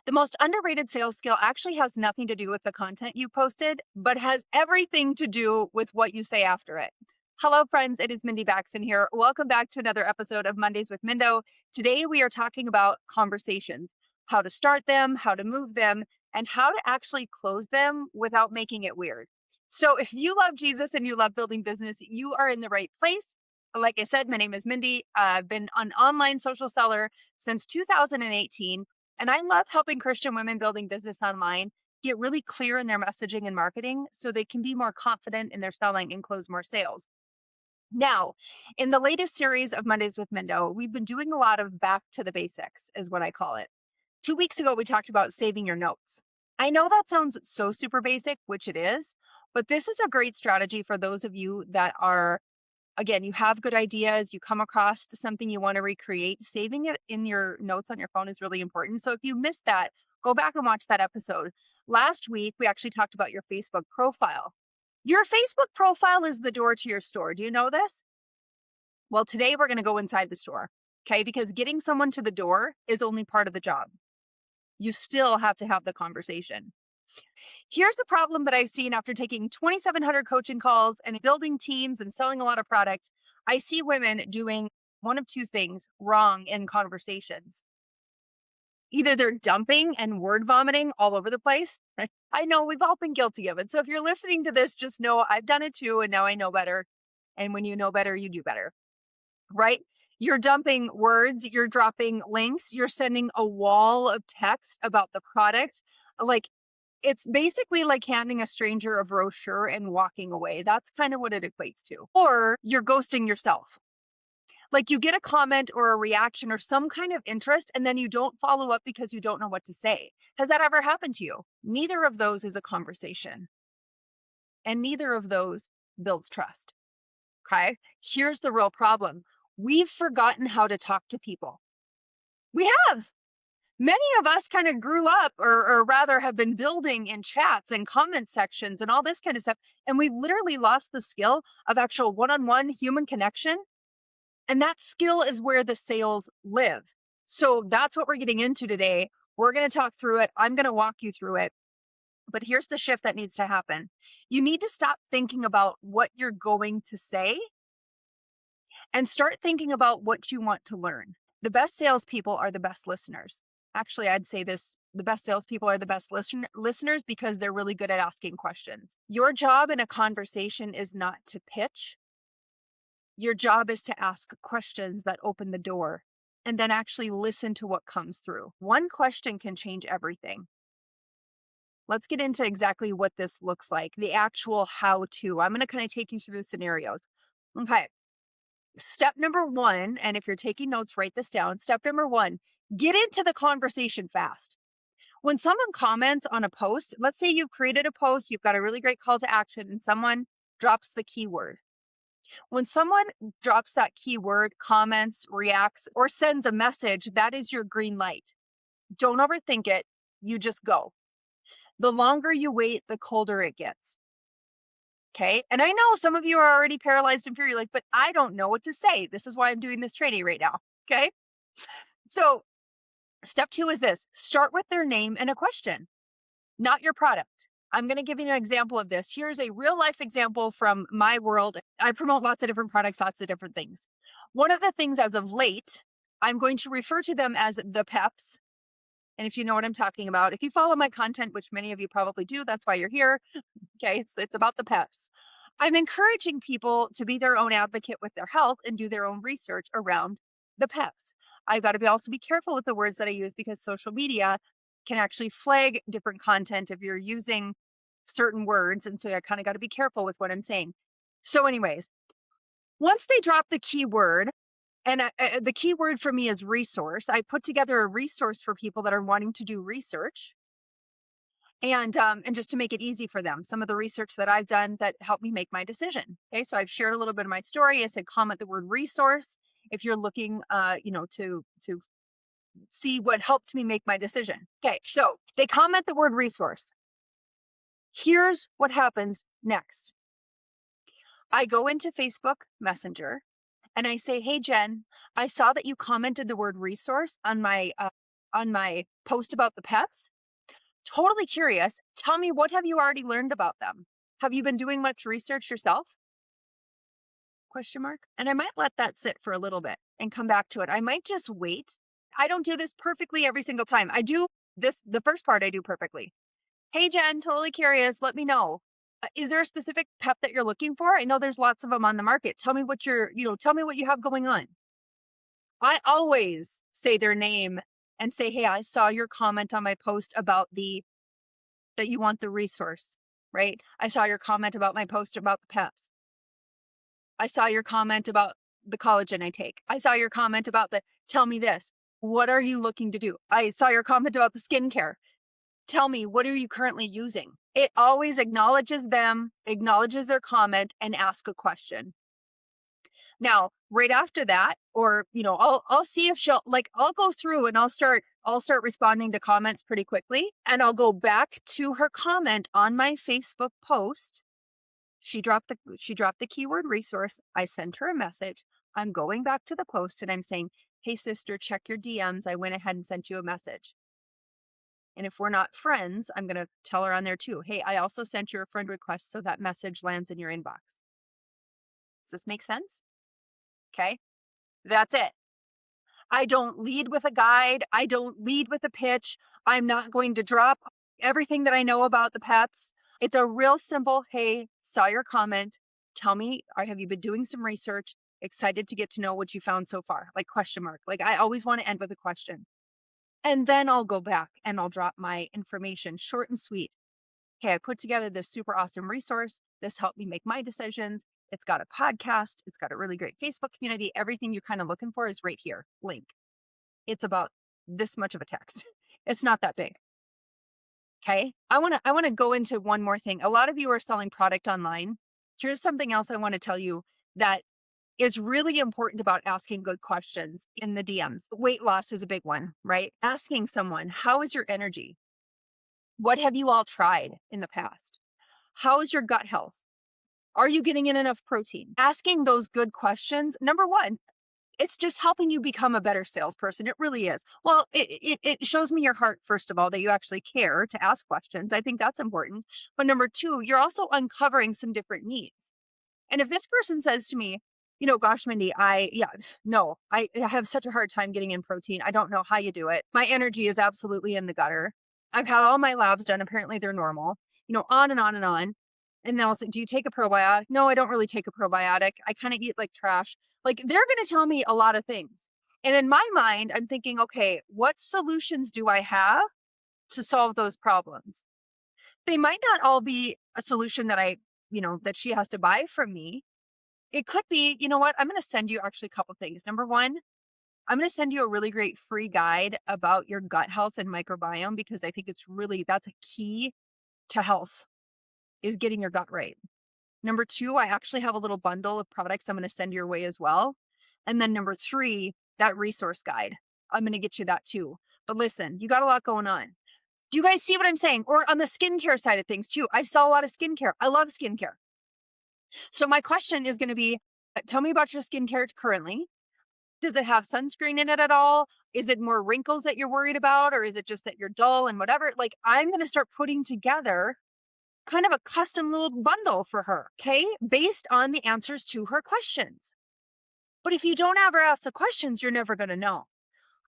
The most underrated sales skill actually has nothing to do with the content you posted, but has everything to do with what you say after it. Hello, friends. It is Mindy Baxton here. Welcome back to another episode of Mondays with Mindo. Today, we are talking about conversations, how to start them, how to move them, and how to actually close them without making it weird. So, if you love Jesus and you love building business, you are in the right place. Like I said, my name is Mindy. I've been an online social seller since 2018. And I love helping Christian women building business online get really clear in their messaging and marketing so they can be more confident in their selling and close more sales. Now, in the latest series of Mondays with Mindo, we've been doing a lot of back to the basics, is what I call it. 2 weeks ago, we talked about saving your notes. I know that sounds so super basic, which it is, but this is a great strategy for those of you that are, again, you have good ideas, you come across to something you want to recreate, saving it in your notes on your phone is really important. So if you missed that, go back and watch that episode. Last week, we actually talked about your Facebook profile. Your Facebook profile is the door to your store. Do you know this? Well, today we're going to go inside the store, okay? Because getting someone to the door is only part of the job. You still have to have the conversation. Here's the problem that I've seen after taking 2,700 coaching calls and building teams and selling a lot of product. I see women doing one of two things wrong in conversations. Either they're dumping and word vomiting all over the place. I know we've all been guilty of it. So if you're listening to this, just know I've done it too. And now I know better. And when you know better, you do better, right? You're dumping words, you're dropping links, you're sending a wall of text about the product. Like, it's basically like handing a stranger a brochure and walking away. That's kind of what it equates to. Or you're ghosting yourself. Like, you get a comment or a reaction or some kind of interest, and then you don't follow up because you don't know what to say. Has that ever happened to you? Neither of those is a conversation. And neither of those builds trust. Okay. Here's the real problem. We've forgotten how to talk to people. We have. Many of us kind of grew up, or rather have been building in chats and comment sections and all this kind of stuff. And we've literally lost the skill of actual one-on-one human connection. And that skill is where the sales live. So that's what we're getting into today. We're going to talk through it. I'm going to walk you through it. But here's the shift that needs to happen. You need to stop thinking about what you're going to say and start thinking about what you want to learn. The best salespeople are the best listeners. Actually, I'd say this, the best salespeople are the best listeners because they're really good at asking questions. Your job in a conversation is not to pitch. Your job is to ask questions that open the door and then actually listen to what comes through. One question can change everything. Let's get into exactly what this looks like, the actual how-to. I'm going to kind of take you through the scenarios. Okay. Step number one, and if you're taking notes, write this down. Step number one, get into the conversation fast. When someone comments on a post, let's say you've created a post, you've got a really great call to action, and someone drops the keyword. When someone drops that keyword, comments, reacts, or sends a message, that is your green light. Don't overthink it. You just go. The longer you wait, the colder it gets. Okay. And I know some of you are already paralyzed and fear. You're like, but I don't know what to say. This is why I'm doing this training right now. Okay. So step two is this: start with their name and a question, not your product. I'm going to give you an example of this. Here's a real life example from my world. I promote lots of different products, lots of different things. One of the things as of late, I'm going to refer to them as the peps. And if you know what I'm talking about, if you follow my content, which many of you probably do, that's why you're here. Okay, it's about the peps. I'm encouraging people to be their own advocate with their health and do their own research around the peps. I've got to also be careful with the words that I use because social media can actually flag different content if you're using certain words. And so I kind of got to be careful with what I'm saying. So anyways, once they drop the keyword, and the keyword for me is resource, I put together a resource for people that are wanting to do research. And just to make it easy for them, some of the research that I've done that helped me make my decision. Okay, so I've shared a little bit of my story. I said, comment the word resource if you're looking, to see what helped me make my decision. Okay, so they comment the word resource. Here's what happens next. I go into Facebook Messenger and I say, hey, Jen, I saw that you commented the word resource on my on my post about the peps. Totally curious. Tell me, what have you already learned about them? Have you been doing much research yourself? Question mark. And I might let that sit for a little bit and come back to it. I might just wait. I don't do this perfectly every single time. I do this, the first part I do perfectly. Hey, Jen, totally curious. Let me know. Is there a specific pep that you're looking for? I know there's lots of them on the market. Tell me what tell me what you have going on. I always say their name and say, hey, I saw your comment on my post about that you want the resource, right? I saw your comment about my post about the peps. I saw your comment about the collagen I take. I saw your comment about tell me this. What are you looking to do? I saw your comment about the skincare. Tell me, what are you currently using? It always acknowledges them, acknowledges their comment, and ask a question. Now, right after that, or I'll see if I'll go through and I'll start responding to comments pretty quickly, and I'll go back to her comment on my Facebook post. She dropped the keyword resource. I sent her a message. I'm going back to the post and I'm saying, hey sister, check your DMs. I went ahead and sent you a message. And if we're not friends, I'm going to tell her on there too, hey, I also sent you a friend request so that message lands in your inbox. Does this make sense? Okay, that's it. I don't lead with a guide. I don't lead with a pitch. I'm not going to drop everything that I know about the peps. It's a real simple, hey, saw your comment. Tell me, have you been doing some research? Excited to get to know what you found so far? Like question mark. Like I always want to end with a question. And then I'll go back and I'll drop my information short and sweet. Hey, I put together this super awesome resource. This helped me make my decisions. It's got a podcast. It's got a really great Facebook community. Everything you're kind of looking for is right here. Link. It's about this much of a text. It's not that big. Okay. I want to go into one more thing. A lot of you are selling product online. Here's something else I want to tell you that is really important about asking good questions in the DMs. Weight loss is a big one, right? Asking someone, how is your energy? What have you all tried in the past? How is your gut health? Are you getting in enough protein? Asking those good questions, number one, it's just helping you become a better salesperson. It really is. Well, it shows me your heart, first of all, that you actually care to ask questions. I think that's important. But number two, you're also uncovering some different needs. And if this person says to me, gosh, Mindy, I have such a hard time getting in protein. I don't know how you do it. My energy is absolutely in the gutter. I've had all my labs done. Apparently they're normal, on and on and on. And then also, do you take a probiotic? No, I don't really take a probiotic. I kind of eat like trash. Like they're going to tell me a lot of things. And in my mind, I'm thinking, okay, what solutions do I have to solve those problems? They might not all be a solution that that she has to buy from me. It could be, you know what? I'm going to send you actually a couple things. Number one, I'm going to send you a really great free guide about your gut health and microbiome, because I think that's a key to health, is getting your gut right. Number two, I actually have a little bundle of products I'm going to send your way as well. And then number three, that resource guide. I'm going to get you that too. But listen, you got a lot going on. Do you guys see what I'm saying? Or on the skincare side of things too. I sell a lot of skincare. I love skincare. So my question is going to be, tell me about your skincare currently. Does it have sunscreen in it at all? Is it more wrinkles that you're worried about? Or is it just that you're dull and whatever? Like I'm going to start putting together kind of a custom little bundle for her, okay? Based on the answers to her questions. But if you don't ever ask the questions, you're never going to know.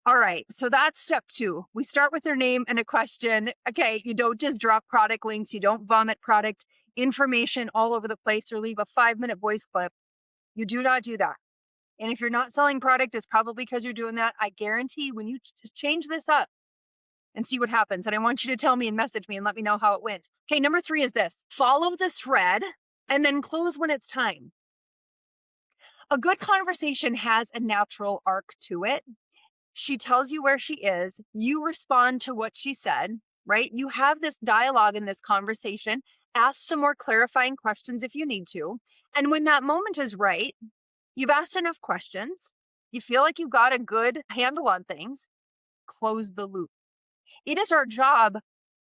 All right, so that's step two. We start with their name and a question. Okay, you don't just drop product links. You don't vomit product information all over the place or leave a 5-minute voice clip. You do not do that. And if you're not selling product, it's probably because you're doing that. I guarantee when you just change this up and see what happens. And I want you to tell me and message me and let me know how it went. Okay, number three is this. Follow the thread and then close when it's time. A good conversation has a natural arc to it. She tells you where she is. You respond to what she said, right? You have this dialogue in this conversation. Ask some more clarifying questions if you need to. And when that moment is right, you've asked enough questions. You feel like you've got a good handle on things. Close the loop. It is our job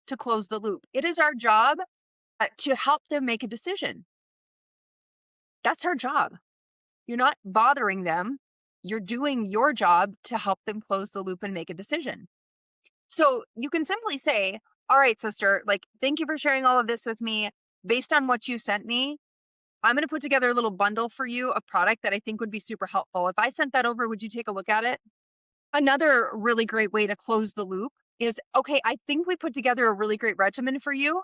to close the loop. It is our job to help them make a decision. That's our job. You're not bothering them. You're doing your job to help them close the loop and make a decision. So you can simply say, all right, sister, like, thank you for sharing all of this with me. Based on what you sent me, I'm going to put together a little bundle for you, a product that I think would be super helpful. If I sent that over, would you take a look at it? Another really great way to close the loop is, okay, I think we put together a really great regimen for you.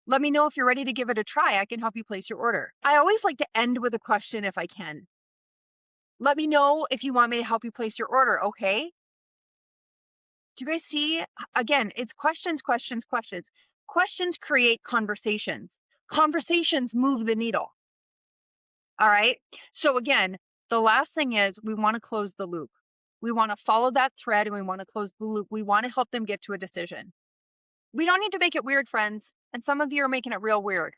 Let me know if you're ready to give it a try. I can help you place your order. I always like to end with a question if I can. Let me know if you want me to help you place your order, okay? Do you guys see? Again, it's questions, questions, questions. Questions create conversations. Conversations move the needle. All right. So, again, the last thing is we want to close the loop. We want to follow that thread and we want to close the loop. We want to help them get to a decision. We don't need to make it weird, friends. And some of you are making it real weird.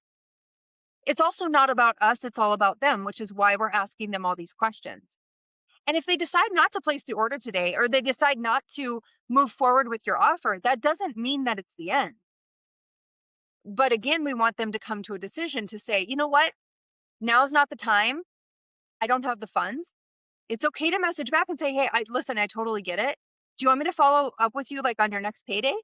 It's also not about us, it's all about them, which is why we're asking them all these questions. And if they decide not to place the order today, or they decide not to move forward with your offer, that doesn't mean that it's the end. But again, we want them to come to a decision to say, you know what? Now's not the time. I don't have the funds. It's okay to message back and say, hey, listen, I totally get it. Do you want me to follow up with you like on your next payday?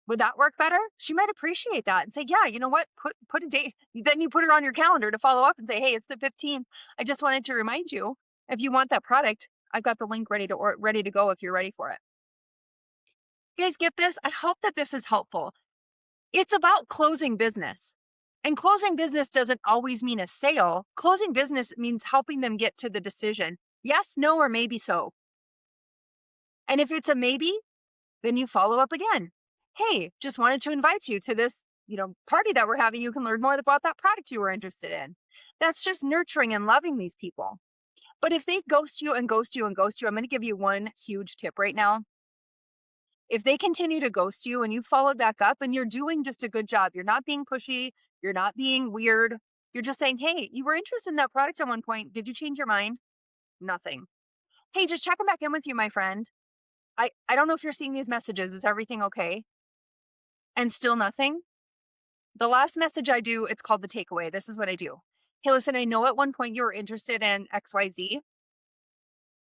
Would that work better? She might appreciate that and say, yeah, you know what? Put a date. Then you put it on your calendar to follow up and say, hey, it's the 15th. I just wanted to remind you, if you want that product, I've got the link ready to go if you're ready for it. You guys get this? I hope that this is helpful. It's about closing business. And closing business doesn't always mean a sale. Closing business means helping them get to the decision. Yes, no, or maybe so. And if it's a maybe, then you follow up again. Hey, just wanted to invite you to this, party that we're having. You can learn more about that product you were interested in. That's just nurturing and loving these people. But if they ghost you and ghost you and ghost you, I'm going to give you one huge tip right now. If they continue to ghost you and you followed back up and you're doing just a good job, you're not being pushy, you're not being weird, you're just saying, hey, you were interested in that product at one point. Did you change your mind? Nothing. Hey, just checking back in with you, my friend. I don't know if you're seeing these messages. Is everything okay? And still nothing. The last message I do, it's called the takeaway. This is what I do. Hey, listen, I know at one point you were interested in XYZ,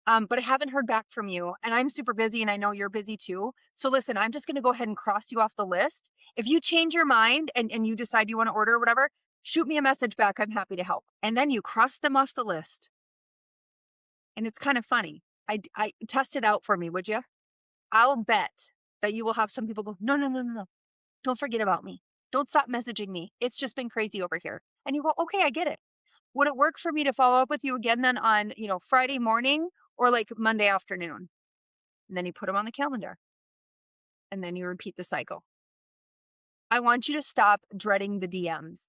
but I haven't heard back from you. And I'm super busy and I know you're busy too. So listen, I'm just going to go ahead and cross you off the list. If you change your mind and you decide you want to order or whatever, shoot me a message back. I'm happy to help. And then you cross them off the list. And it's kind of funny. I test it out for me, would you? I'll bet that you will have some people go, no, no, no, no, no. Don't forget about me. Don't stop messaging me. It's just been crazy over here. And you go, okay, I get it. Would it work for me to follow up with you again then on, Friday morning or like Monday afternoon? And then you put them on the calendar and then you repeat the cycle. I want you to stop dreading the DMs.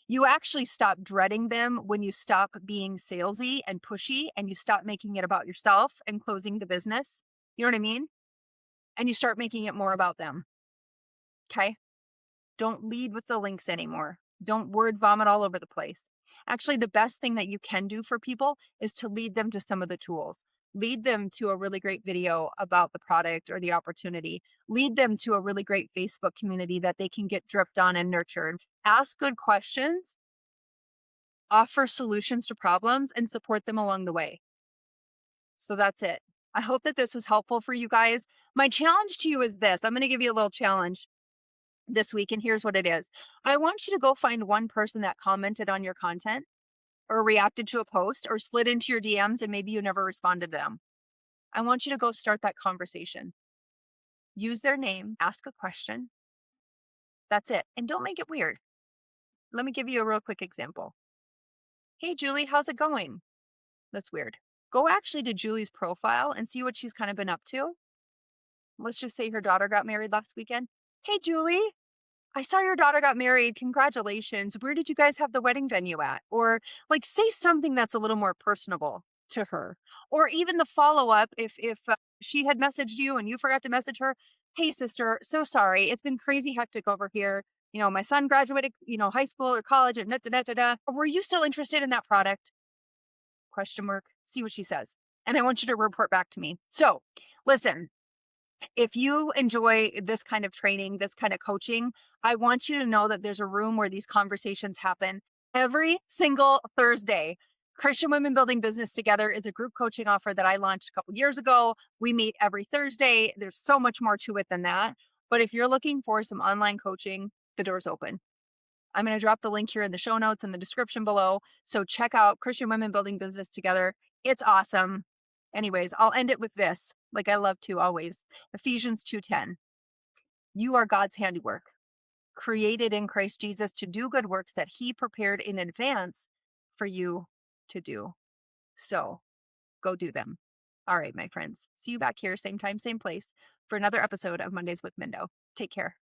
You actually stop dreading them when you stop being salesy and pushy and you stop making it about yourself and closing the business. You know what I mean? And you start making it more about them. Okay? Don't lead with the links anymore. Don't word vomit all over the place. Actually, the best thing that you can do for people is to lead them to some of the tools. Lead them to a really great video about the product or the opportunity. Lead them to a really great Facebook community that they can get dripped on and nurtured. Ask good questions, offer solutions to problems, and support them along the way. So that's it. I hope that this was helpful for you guys. My challenge to you is this. I'm going to give you a little challenge this week, and here's what it is. I want you to go find one person that commented on your content or reacted to a post or slid into your DMs and maybe you never responded to them. I want you to go start that conversation. Use their name, ask a question. That's it. And don't make it weird. Let me give you a real quick example. Hey, Julie, how's it going? That's weird. Go actually to Julie's profile and see what she's kind of been up to. Let's just say her daughter got married last weekend. Hey, Julie, I saw your daughter got married. Congratulations. Where did you guys have the wedding venue at? Or like say something that's a little more personable to her. Or even the follow up if she had messaged you and you forgot to message her. Hey, sister, so sorry. It's been crazy hectic over here. My son graduated, high school or college and da da da da. Were you still interested in that product? Question mark. See what she says. And I want you to report back to me. So listen, if you enjoy this kind of training, this kind of coaching, I want you to know that there's a room where these conversations happen every single Thursday. Christian Women Building Business Together is a group coaching offer that I launched a couple years ago. We meet every Thursday. There's so much more to it than that. But if you're looking for some online coaching, the door's open. I'm going to drop the link here in the show notes and the description below. So check out Christian Women Building Business Together. It's awesome. Anyways, I'll end it with this, like I love to always. Ephesians 2:10. You are God's handiwork, created in Christ Jesus to do good works that he prepared in advance for you to do. So go do them. All right, my friends. See you back here, same time, same place, for another episode of Mondays with Mindo. Take care.